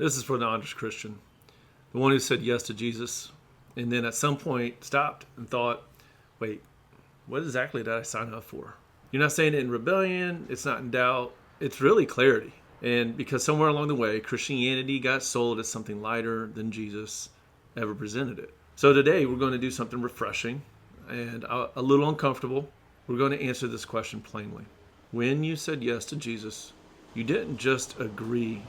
This is for the honest Christian, the one who said yes to Jesus, and then at some point stopped and thought, wait, what exactly did I sign up for? You're not saying it in rebellion, it's not in doubt, it's really clarity. And because somewhere along the way, Christianity got sold as something lighter than Jesus ever presented it. So today we're going to do something refreshing and a little uncomfortable. We're going to answer this question plainly. When you said yes to Jesus, you didn't just agree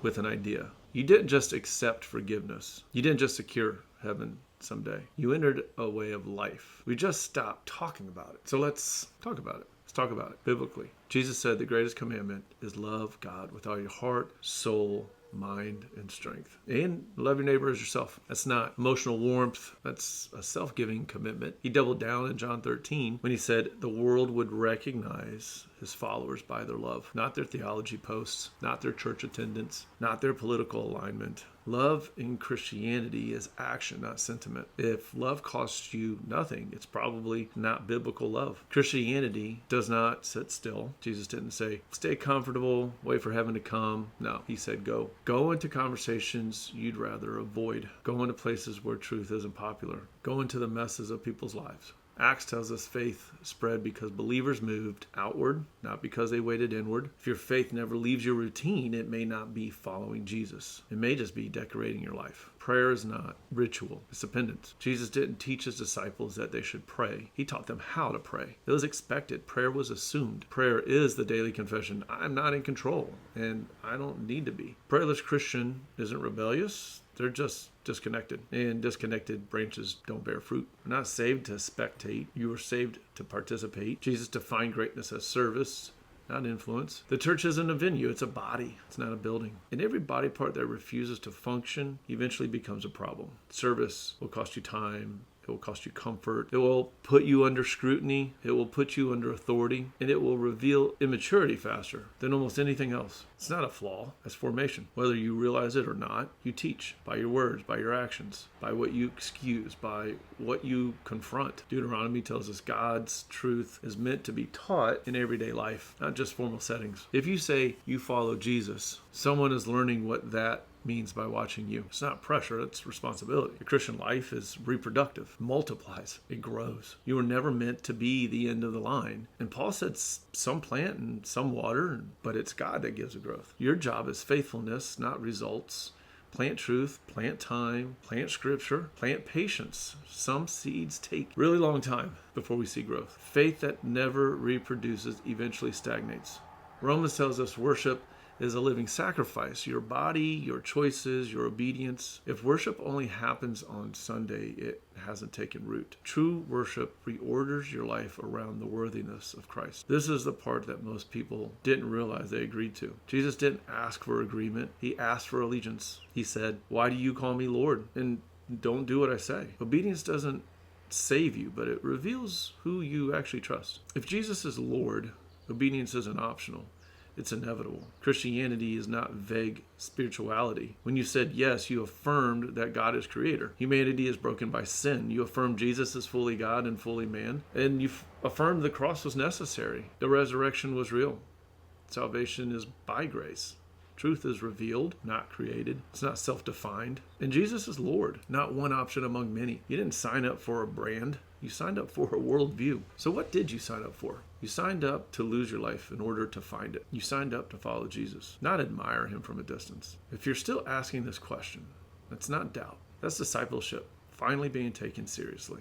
with an idea. You didn't just accept forgiveness. You didn't just secure heaven someday. You entered a way of life. We just stopped talking about it. So let's talk about it. Let's talk about it biblically. Jesus said the greatest commandment is love God with all your heart, soul, mind, and strength. And love your neighbor as yourself. That's not emotional warmth. That's a self-giving commitment. He doubled down in John 13 when he said the world would recognize his followers by their love, not their theology posts, not their church attendance, not their political alignment. Love in Christianity is action, not sentiment. If love costs you nothing, it's probably not biblical love. Christianity does not sit still. Jesus didn't say, stay comfortable, wait for heaven to come. No, he said, go. Go into conversations you'd rather avoid. Go into places where truth isn't popular. Go into the messes of people's lives. Acts tells us faith spread because believers moved outward, not because they waited inward. If your faith never leaves your routine, it may not be following Jesus. It may just be decorating your life. Prayer is not ritual, it's dependence. Jesus didn't teach his disciples that they should pray. He taught them how to pray. It was expected. Prayer was assumed. Prayer is the daily confession. I'm not in control, and I don't need to be. Prayerless Christian isn't rebellious. They're just disconnected, and disconnected branches don't bear fruit. You're not saved to spectate. You were saved to participate. Jesus defined greatness as service, not influence. The church isn't a venue, it's a body. It's not a building. And every body part that refuses to function eventually becomes a problem. Service will cost you time. It will cost you comfort. It will put you under scrutiny. It will put you under authority. And it will reveal immaturity faster than almost anything else. It's not a flaw. It's formation. Whether you realize it or not, you teach by your words, by your actions, by what you excuse, by what you confront. Deuteronomy tells us God's truth is meant to be taught in everyday life, not just formal settings. If you say you follow Jesus, someone is learning what that means by watching you. It's not pressure, it's responsibility. The Christian life is reproductive, multiplies, it grows. You were never meant to be the end of the line. And Paul said some plant and some water, but it's God that gives the growth. Your job is faithfulness, not results. Plant truth, plant time, plant scripture, plant patience. Some seeds take a really long time before we see growth. Faith that never reproduces eventually stagnates. Romans tells us worship is a living sacrifice. Your body, your choices, your obedience. If worship only happens on Sunday, it hasn't taken root. True worship reorders your life around the worthiness of Christ. This is the part that most people didn't realize they agreed to. Jesus didn't ask for agreement. He asked for allegiance. He said, why do you call me Lord? And don't do what I say. Obedience doesn't save you, but it reveals who you actually trust. If Jesus is Lord, obedience isn't optional. It's inevitable. Christianity is not vague spirituality. When you said yes, you affirmed that God is creator. Humanity is broken by sin. You affirmed Jesus is fully God and fully man. And you affirmed the cross was necessary. The resurrection was real. Salvation is by grace. Truth is revealed, not created. It's not self-defined. And Jesus is Lord, not one option among many. You didn't sign up for a brand. You signed up for a worldview. So what did you sign up for? You signed up to lose your life in order to find it. You signed up to follow Jesus, not admire him from a distance. If you're still asking this question, that's not doubt. That's discipleship, finally being taken seriously.